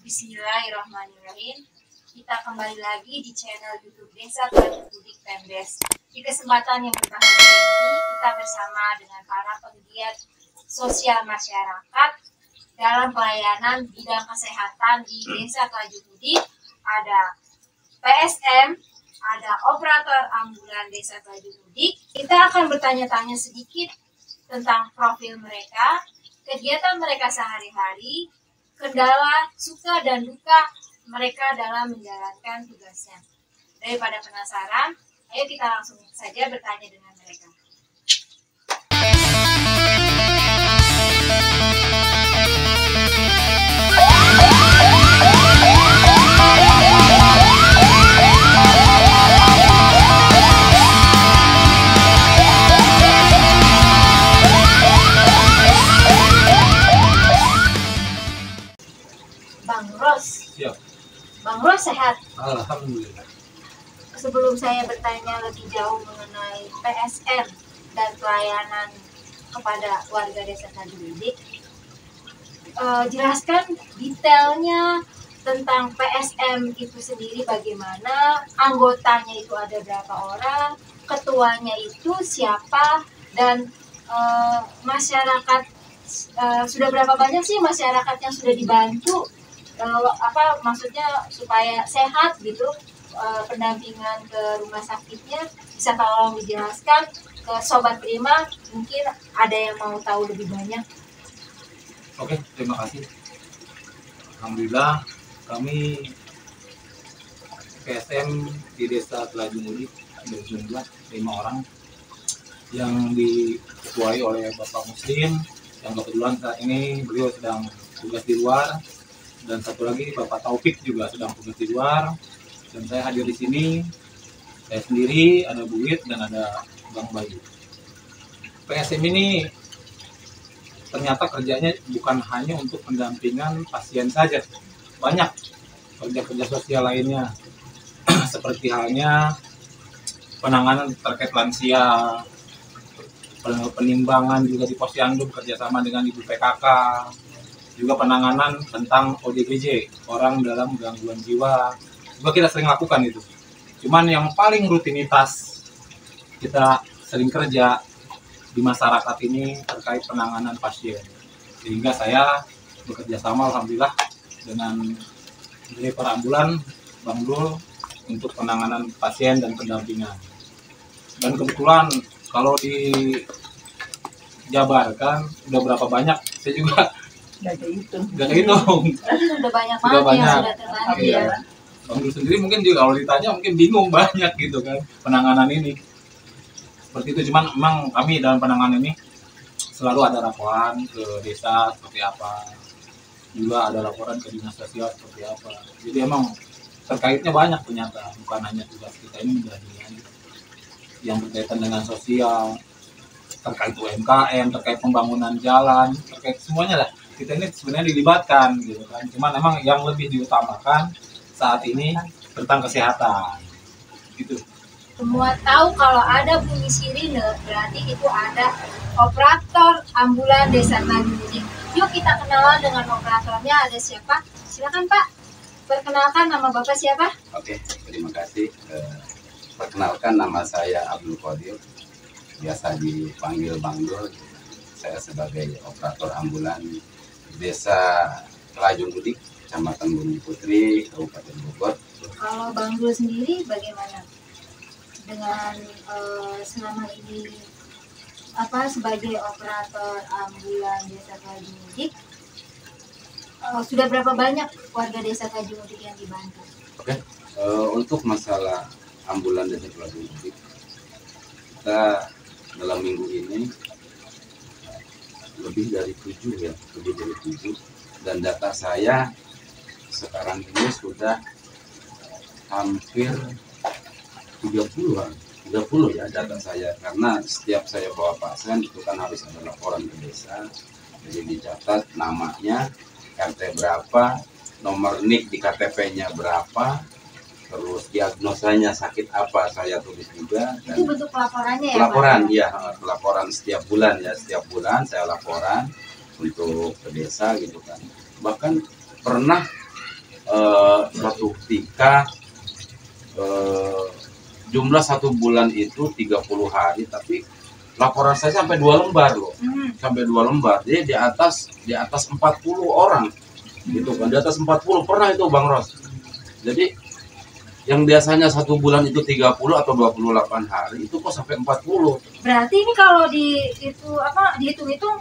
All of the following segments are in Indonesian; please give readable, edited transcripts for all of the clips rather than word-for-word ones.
Bismillahirrahmanirrahim. Kita kembali lagi di channel YouTube Desa Trajukudik Pemdes. Di kesempatan yang berbahagia ini, kita bersama dengan para penggiat sosial masyarakat dalam pelayanan bidang kesehatan di Desa Trajukudik. Ada PSM, ada operator ambulan Desa Trajukudik. Kita akan bertanya-tanya sedikit tentang profil mereka, kegiatan mereka sehari-hari, kendala, suka dan duka mereka dalam menjalankan tugasnya. Daripada penasaran, ayo kita langsung saja bertanya dengan mereka. Bang Ros. Siap. Bang Ros sehat? Alhamdulillah. Sebelum saya bertanya lebih jauh mengenai PSM dan pelayanan kepada warga Desa Trajukudik, jelaskan detailnya tentang PSM itu sendiri, bagaimana, anggotanya itu ada berapa orang, ketuanya itu siapa, dan masyarakat sudah berapa banyak sih masyarakat yang sudah dibantu, maksudnya supaya sehat gitu, pendampingan ke rumah sakitnya, bisa tolong dijelaskan ke Sobat Prima, mungkin ada yang mau tahu lebih banyak. Oke, terima kasih. Alhamdulillah kami PSM di Desa Trajukudik berjumlah 5 orang yang diketuai oleh Bapak Muslim, yang kebetulan saat ini beliau sedang tugas di luar, dan satu lagi Bapak Taufik juga sedang tugas di luar, dan saya hadir di sini. Saya sendiri, ada Bu Wit dan ada Bang Bayu. PSM ini ternyata kerjanya bukan hanya untuk pendampingan pasien saja, banyak kerja-kerja sosial lainnya seperti halnya penanganan terkait lansia, penimbangan juga di Posyandu kerjasama dengan Ibu PKK, juga penanganan tentang ODGJ, orang dalam gangguan jiwa, juga kita sering lakukan itu. Cuman yang paling rutinitas kita sering kerja di masyarakat ini terkait penanganan pasien, sehingga saya bekerja sama alhamdulillah dengan driver ambulan Bang Dul untuk penanganan pasien dan pendampingan. Dan kebetulan kalau dijabarkan udah berapa banyak, saya juga nggak hitung. Sudah banyak banget yang sudah terbantu ya. Bang Dul sendiri mungkin juga kalau ditanya mungkin bingung banyak gitu kan penanganan ini. Seperti itu, cuman memang kami dalam penanganan ini selalu ada laporan ke desa seperti apa, juga ada laporan ke dinas sosial seperti apa. Jadi emang terkaitnya banyak ternyata, bukan hanya tugas kita ini menjadi yang berkaitan dengan sosial, terkait UMKM, terkait pembangunan jalan, terkait semuanya lah. Kita ini sebenarnya dilibatkan gitu kan. Cuman emang yang lebih diutamakan saat ini tentang kesehatan. Gitu. Semua tahu kalau ada bunyi sirine berarti itu ada operator ambulan Desa Trajukudik. Yuk kita kenalan dengan operatornya, ada siapa? Silakan Pak, perkenalkan nama Bapak siapa? Oke, terima kasih. Perkenalkan, nama saya Abdul Qadir, biasa dipanggil Bang Dul. Saya sebagai operator ambulan Desa Trajukudik, Kecamatan Bumi Putri, Kabupaten Bogor. Kalau Bang Dul sendiri bagaimana dengan selama ini sebagai operator ambulan Desa Trajukudik? Sudah berapa banyak warga Desa Trajukudik yang dibantu? Oke, untuk masalah ambulan Desa Trajukudik, kita dalam minggu ini lebih dari 7 ya, lebih dari 7, dan data saya sekarang ini sudah hampir 30 ya data saya, karena setiap saya bawa pasien itu kan harus ada laporan ke desa, jadi dicatat namanya, RT berapa, nomor NIK di KTP-nya berapa, terus diagnosanya sakit apa saya tulis juga. Dan itu bentuk laporannya ya? Laporan ya, laporan setiap bulan ya, setiap bulan saya laporan untuk ke desa gitu kan. Bahkan pernah suatu ketika jumlah 1 bulan itu 30 hari, tapi laporan saya sampai 2 lembar loh, sampai 2 lembar. Jadi di atas 40 orang gitu kan, di atas 40 pernah itu Bang Ros. Jadi yang biasanya 1 bulan itu 30 atau 28 hari itu kok sampai 40. Berarti ini kalau dihitung-hitung,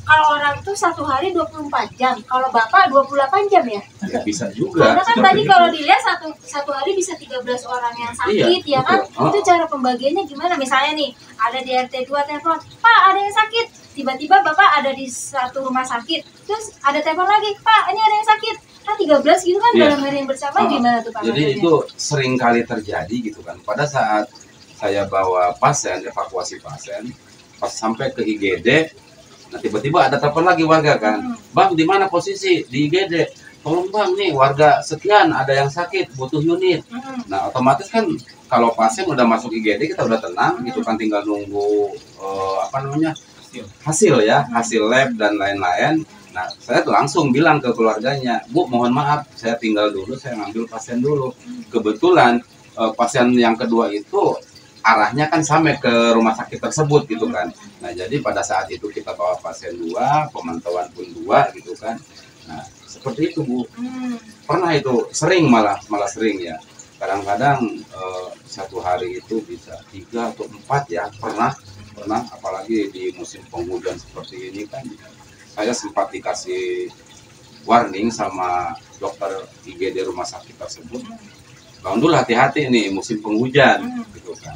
kalau orang itu 1 hari 24 jam, kalau Bapak 28 jam ya? Ya bisa juga. Karena kan tadi kalau dilihat satu hari bisa 13 orang yang sakit, iya, ya kan? betul. Itu cara pembagiannya gimana? Misalnya nih, ada di RT 2 telepon, Pak ada yang sakit. Tiba-tiba Bapak ada di satu rumah sakit, terus ada telepon lagi, Pak ini ada yang sakit. Kan 13 gitu kan, Iya. dalam hari yang bersama gimana tuh Pak? Jadi maksudnya? itu sering kali terjadi gitu kan. Pada saat saya bawa pasien, evakuasi pasien, pas sampai ke IGD, nah tiba-tiba ada telepon lagi warga kan, Bang di mana posisi di IGD? Tolong Bang nih warga sekian ada yang sakit butuh unit. Nah otomatis kan kalau pasien udah masuk IGD kita udah tenang gitu kan, tinggal nunggu hasil ya, hasil lab dan lain-lain. Nah saya tuh langsung bilang ke keluarganya, Bu mohon maaf saya tinggal dulu, saya ngambil pasien dulu. Kebetulan pasien yang kedua itu arahnya kan sampai ke rumah sakit tersebut gitu kan. Nah jadi pada saat itu kita bawa pasien 2, pemantauan pun 2 gitu kan. Nah seperti itu Bu. Pernah itu sering malah sering ya. Kadang-kadang 1 hari itu bisa 3 atau 4 ya, pernah apalagi di musim penghujan seperti ini kan. Saya sempat dikasih warning sama dokter IGD rumah sakit tersebut, Bang Dul hati-hati nih musim penghujan gitu kan.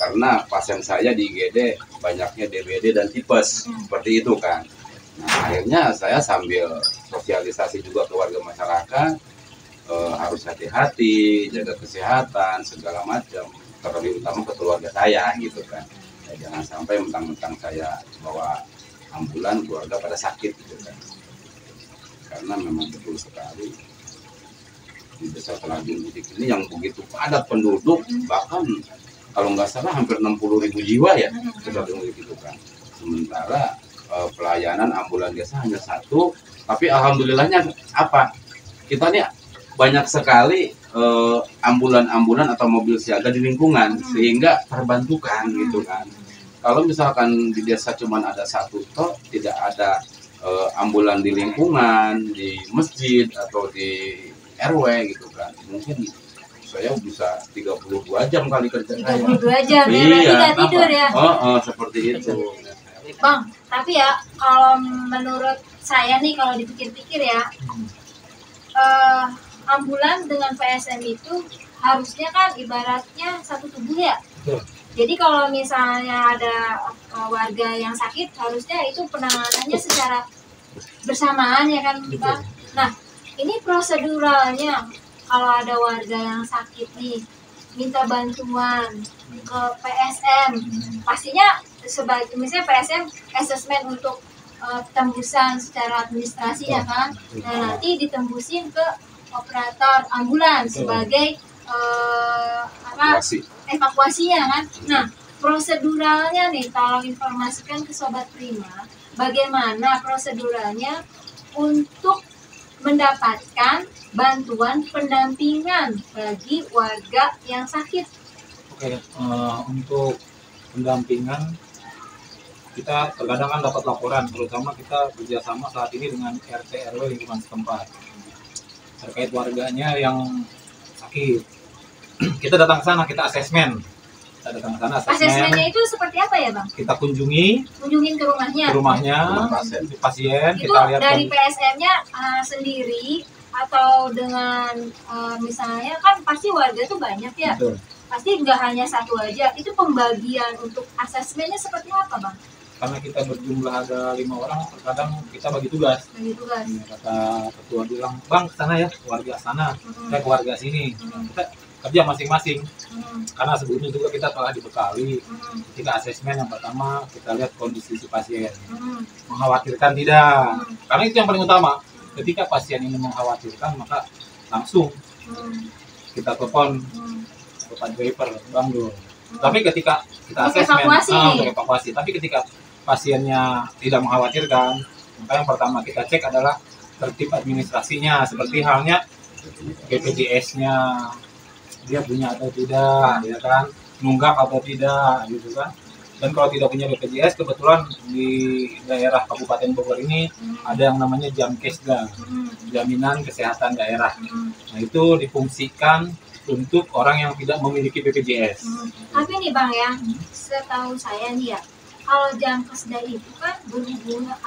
Karena pasien saya di IGD banyaknya DBD dan tipes seperti itu kan. Nah akhirnya saya sambil sosialisasi juga ke warga masyarakat, harus hati-hati, jaga kesehatan segala macam, terlebih utama ke keluarga saya gitu kan. Ya, jangan sampai mentang-mentang saya bawa ambulan keluarga pada sakit gitu kan. Karena memang betul sekali di desa Telajung Mudik ini yang begitu padat penduduk, bahkan kalau nggak salah hampir 60.000 jiwa ya sudah gitu kan. Sementara pelayanan ambulan desa hanya 1, tapi alhamdulillahnya apa? Kita nih banyak sekali ambulan-ambulan atau mobil siaga di lingkungan sehingga terbantukan gitu kan. Kalau misalkan di desa cuma ada 1 tok, tidak ada ambulan di lingkungan, di masjid atau di RW gitu kan, mungkin saya bisa 32 jam kali kerja. 32 jam ya, berarti Iya, nggak tidur ya? Seperti itu. Bang, tapi ya kalau menurut saya nih, kalau dipikir-pikir ya, ambulan dengan PSM itu harusnya kan ibaratnya satu tubuh ya. Betul. Jadi kalau misalnya ada warga yang sakit, harusnya itu penanganannya secara bersamaan ya kan Bang? Nah, ini proseduralnya kalau ada warga yang sakit nih, minta bantuan ke PSM, pastinya sebagai misalnya PSM asesmen untuk tembusan secara administrasi ya kan. Nah nanti ditembusin ke operator ambulan sebagai evakuasinya kan. Nah proseduralnya nih, tolong informasikan ke Sobat Prima bagaimana proseduralnya untuk mendapatkan bantuan pendampingan bagi warga yang sakit. Oke, untuk pendampingan kita terkadang kan dapat laporan, terutama kita kerjasama saat ini dengan RT RW lingkungan setempat terkait warganya yang sakit. Kita datang ke sana, kita asesmen. Kita datang ke sana, Asesmennya itu seperti apa ya Bang? kita kunjungin ke rumahnya. Pasien, Itu kita lihat dari PSM-nya sendiri atau dengan misalnya kan pasti warga itu banyak ya. Betul. Pasti nggak hanya 1 aja. Itu pembagian untuk asesmennya seperti apa Bang? Karena kita berjumlah ada 5 orang, terkadang kita bagi tugas. Bagi tugas. Kata ketua bilang, Bang sana ya, keluarga sana, saya keluarga sini. Kita kerja masing-masing. Karena sebelumnya juga kita telah dibekali. Ketika asesmen yang pertama, kita lihat kondisi si pasien. Mengkhawatirkan tidak. Karena itu yang paling utama. Ketika pasien ini mengkhawatirkan, maka langsung kita telepon ke Pak driver, Bang Dul. Tapi ketika kita Untuk asesmen, evakuasi. untuk evakuasi. Tapi ketika pasiennya tidak mengkhawatirkan, maka yang pertama kita cek adalah tertib administrasinya. Seperti halnya BPJS-nya dia punya atau tidak, ya kan, nunggak atau tidak, gitu kan. Dan kalau tidak punya BPJS, kebetulan di daerah Kabupaten Bogor ini ada yang namanya Jamkesda, Jaminan Kesehatan Daerah. Nah, itu difungsikan untuk orang yang tidak memiliki BPJS. Tapi nih Bang ya, setahu saya nih ya, kalau Jamkesda itu kan berhubungan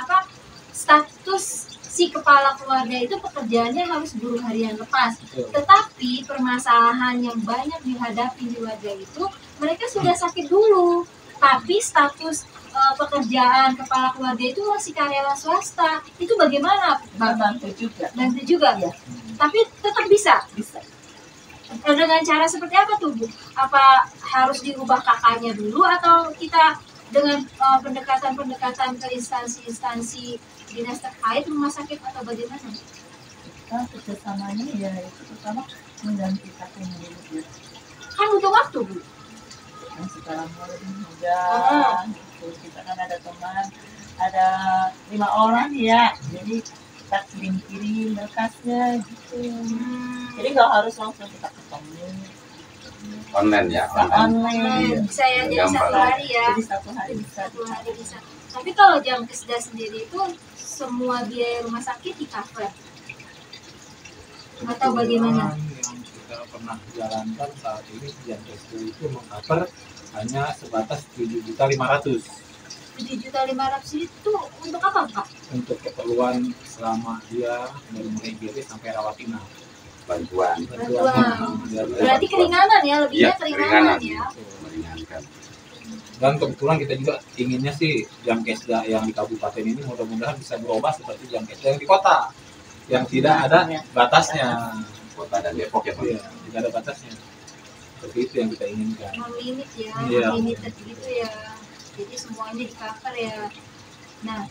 status si kepala keluarga itu pekerjaannya harus buruh harian lepas. Betul. Tetapi permasalahan yang banyak dihadapi di warga itu, mereka sudah sakit dulu, tapi status pekerjaan kepala keluarga itu masih karyawan swasta. Itu bagaimana, Bang? Bantu juga. Bantu juga ya. Tapi tetap bisa. Dengan cara seperti apa tuh, Bu? Apa harus diubah kakaknya dulu, atau kita dengan pendekatan-pendekatan ke instansi-instansi dinas terkait, rumah sakit, atau bagaimana? Kita kerjasamanya ya itu pertama mengganti kakeknya dulu. Kan butuh waktu, Bu. Yang sekarang mau lebih muda, gitu. Kita kan ada teman, ada 5 orang ya, jadi kita kirim berkasnya gitu. Jadi nggak harus langsung kita ketemu. Online ya, Online. Bisa ya, jadi Gampang. satu hari ya. Jadi satu hari bisa. Satu hari bisa. Tapi kalau Jamkesda sendiri itu semua biaya rumah sakit di cover, atau bagaimana? Yang kita pernah jalankan saat ini Jamkesda itu meng-cover hanya sebatas 7.500.000 7.500.000 itu untuk apa, Pak? untuk keperluan selama dia dari mulai IGD sampai rawat inap. bantuan. Berarti keringanan ya, lebihnya Iya, keringanan keringanan. ya. Meringankan. Dan kebetulan kita juga inginnya sih Jamkesda yang di kabupaten ini mudah-mudahan bisa berubah seperti Jamkesda yang di kota, yang tidak ada batasnya. Kota dan Depok ya, Pak. Iya, tidak ada batasnya. Seperti itu yang kita inginkan. Non-limit ya, Iya. limited gitu ya. Jadi semuanya di cover ya. Nah,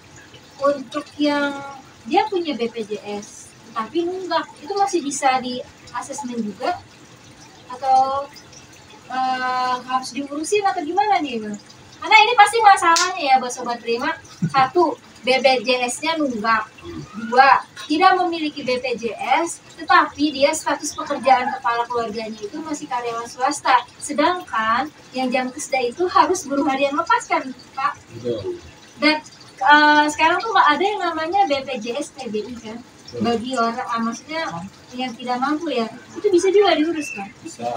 untuk yang dia punya BPJS tapi nunggak, itu masih bisa di asesmen juga, atau harus diurusin atau gimana nih, Bang? Karena ini pasti masalahnya ya, buat Sobat Prima. 1, BPJS-nya nunggak. 2, tidak memiliki BPJS, tetapi dia status pekerjaan kepala keluarganya itu masih karyawan swasta. Sedangkan yang Jamkesda itu harus buruh harian lepas kan, Pak? Betul. Dan sekarang tuh ada yang namanya BPJS TBI kan, bagi orang, maksudnya yang tidak mampu ya, itu bisa juga diurus kan? Bisa.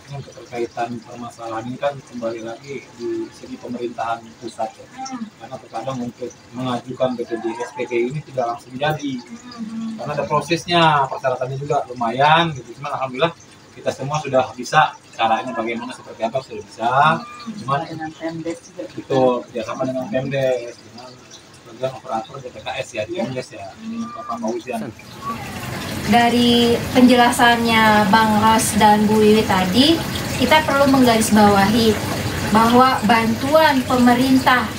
Untuk terkaitan permasalahan ini kan kembali lagi di segi pemerintahan pusat ya. Karena terkadang untuk mengajukan BPJS TBI ini tidak langsung jadi, karena ada prosesnya, persyaratannya juga lumayan gitu. Cuman alhamdulillah kita semua sudah bisa, caranya bagaimana seperti apa sudah bisa. Cuman Dengan Pemdes juga. itu kerjasama dengan Pemdes, dengan bagian operator BPKS ya, di Pemdes ya, dengan Bapak Pausian. Dari penjelasannya Bang Ros dan Bu Wiwi tadi, kita perlu menggarisbawahi bahwa bantuan pemerintah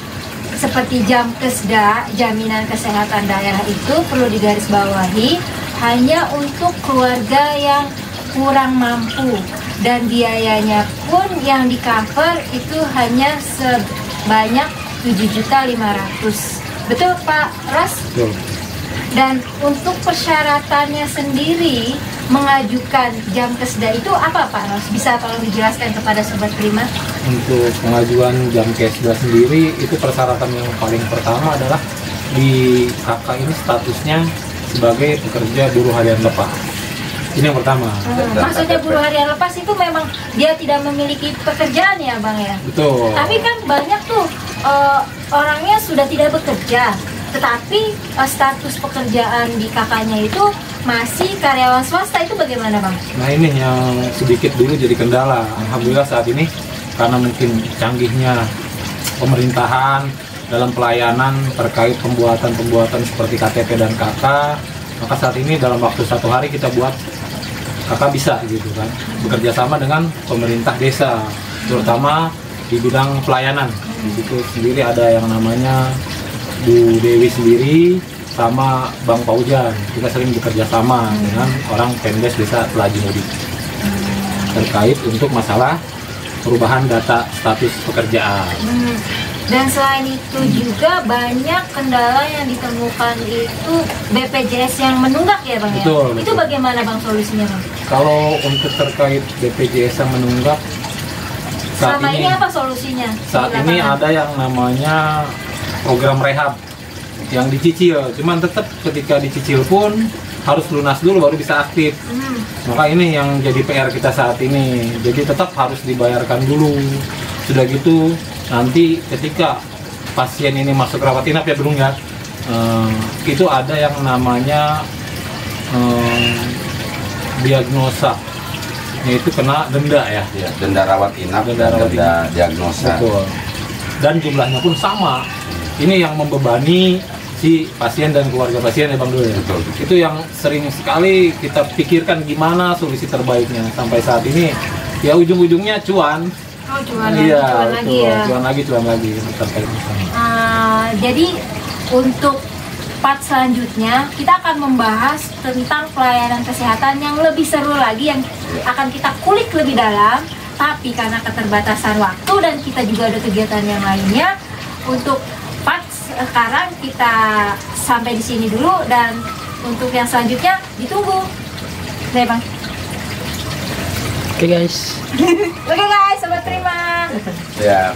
seperti Jamkesda, Jaminan Kesehatan Daerah, itu perlu digarisbawahi hanya untuk keluarga yang kurang mampu, dan biayanya pun yang di cover itu hanya sebanyak 7.500.000. Betul Pak Ros? Betul. Dan untuk persyaratannya sendiri mengajukan Jamkesda itu apa Pak Ros? Bisa tolong dijelaskan kepada Sobat Prima? Untuk pengajuan Jamkesda sendiri itu persyaratan yang paling pertama adalah di kakak ini statusnya sebagai pekerja buruh harian lepas. Ini yang pertama. Maksudnya buruh harian lepas itu memang dia tidak memiliki pekerjaan ya Bang ya? Betul. Tapi kan banyak tuh orangnya sudah tidak bekerja, tetapi status pekerjaan di kakaknya itu masih karyawan swasta. Itu bagaimana Bang? Nah ini yang sedikit dulu jadi kendala. Alhamdulillah saat ini karena mungkin canggihnya pemerintahan dalam pelayanan terkait pembuatan seperti KTP dan KK, maka saat ini dalam waktu 1 hari kita buat KK bisa gitu kan, bekerja sama dengan pemerintah desa, terutama di bidang pelayanan. Di situ sendiri ada yang namanya Bu Dewi sendiri sama Bang Paujan. Kita sering bekerja sama dengan orang Pemdes Desa Telajimudi terkait untuk masalah perubahan data status pekerjaan. Dan selain itu juga banyak kendala yang ditemukan itu BPJS yang menunggak ya Bang ya? Betul, Itu betul. bagaimana Bang solusinya Bang? Kalau untuk terkait BPJS yang menunggak, saat Selama ini ini apa solusinya? saat di ini lapangan? ada yang namanya program rehab yang dicicil, cuman tetap ketika dicicil pun harus lunas dulu baru bisa aktif. Maka ini yang jadi PR kita saat ini. Jadi tetap harus dibayarkan dulu. Sudah gitu nanti ketika pasien ini masuk rawat inap ya Brung ya, itu ada yang namanya diagnosa, yaitu kena denda ya. Ya, denda rawat inap Denda dan rawat denda diagnosa. Betul. Dan jumlahnya pun sama. Ini yang membebani si pasien dan keluarga pasien ya Bang Dul ya. Betul. Itu yang sering sekali kita pikirkan gimana solusi terbaiknya. Sampai saat ini ya ujung-ujungnya cuan. Oh, cuan Iya, lagi betul. ya. Cuan lagi terkait misalnya. Jadi untuk part selanjutnya kita akan membahas tentang pelayanan kesehatan yang lebih seru lagi, yang akan kita kulik lebih dalam. Tapi karena keterbatasan waktu dan kita juga ada kegiatan yang lainnya, untuk part sekarang kita sampai di sini dulu, dan untuk yang selanjutnya ditunggu. Oke Bang. Oke guys. Oke guys, sobat terima. Ya.